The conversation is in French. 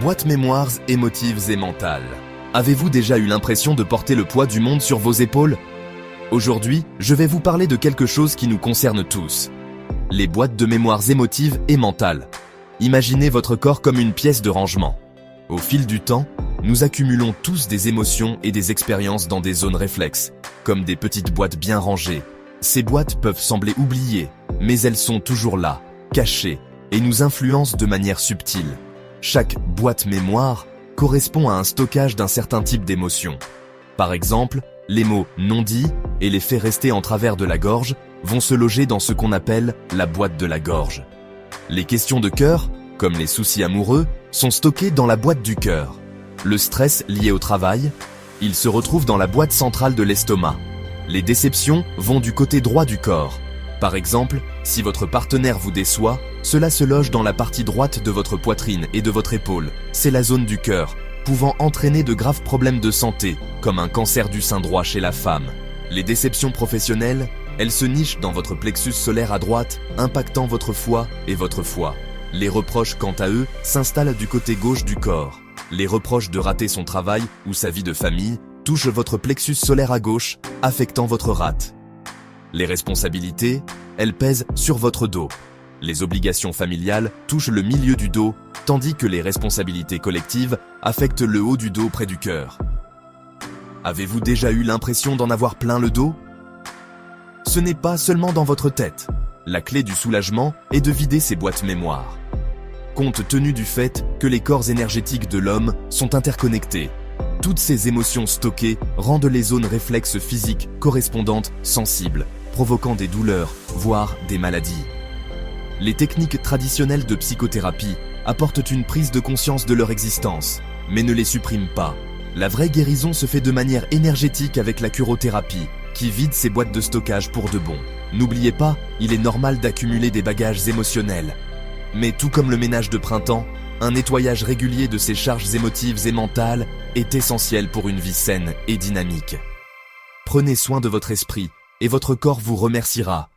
Boîte mémoires émotives et mentales. Avez-vous déjà eu l'impression de porter le poids du monde sur vos épaules? Aujourd'hui, je vais vous parler de quelque chose qui nous concerne tous. Les boîtes de mémoires émotives et mentales. Imaginez votre corps comme une pièce de rangement. Au fil du temps, nous accumulons tous des émotions et des expériences dans des zones réflexes, comme des petites boîtes bien rangées. Ces boîtes peuvent sembler oubliées, mais elles sont toujours là, cachées, et nous influencent de manière subtile. Chaque boîte mémoire correspond à un stockage d'un certain type d'émotions. Par exemple, les mots non dits et les faits restés en travers de la gorge vont se loger dans ce qu'on appelle la boîte de la gorge. Les questions de cœur, comme les soucis amoureux, sont stockées dans la boîte du cœur. Le stress lié au travail, il se retrouve dans la boîte centrale de l'estomac. Les déceptions vont du côté droit du corps. Par exemple, si votre partenaire vous déçoit, cela se loge dans la partie droite de votre poitrine et de votre épaule. C'est la zone du cœur, pouvant entraîner de graves problèmes de santé, comme un cancer du sein droit chez la femme. Les déceptions professionnelles, elles se nichent dans votre plexus solaire à droite, impactant votre foie et votre foie. Les reproches, quant à eux, s'installent du côté gauche du corps. Les reproches de rater son travail ou sa vie de famille touchent votre plexus solaire à gauche, affectant votre rate. Les responsabilités, elles pèsent sur votre dos. Les obligations familiales touchent le milieu du dos, tandis que les responsabilités collectives affectent le haut du dos près du cœur. Avez-vous déjà eu l'impression d'en avoir plein le dos? Ce n'est pas seulement dans votre tête. La clé du soulagement est de vider ces boîtes mémoire. Compte tenu du fait que les corps énergétiques de l'homme sont interconnectés, toutes ces émotions stockées rendent les zones réflexes physiques correspondantes sensibles, provoquant des douleurs, voire des maladies. Les techniques traditionnelles de psychothérapie apportent une prise de conscience de leur existence, mais ne les suppriment pas. La vraie guérison se fait de manière énergétique avec la curothérapie, qui vide ces boîtes de stockage pour de bon. N'oubliez pas, il est normal d'accumuler des bagages émotionnels. Mais tout comme le ménage de printemps, un nettoyage régulier de ces charges émotives et mentales est essentiel pour une vie saine et dynamique. Prenez soin de votre esprit, et votre corps vous remerciera.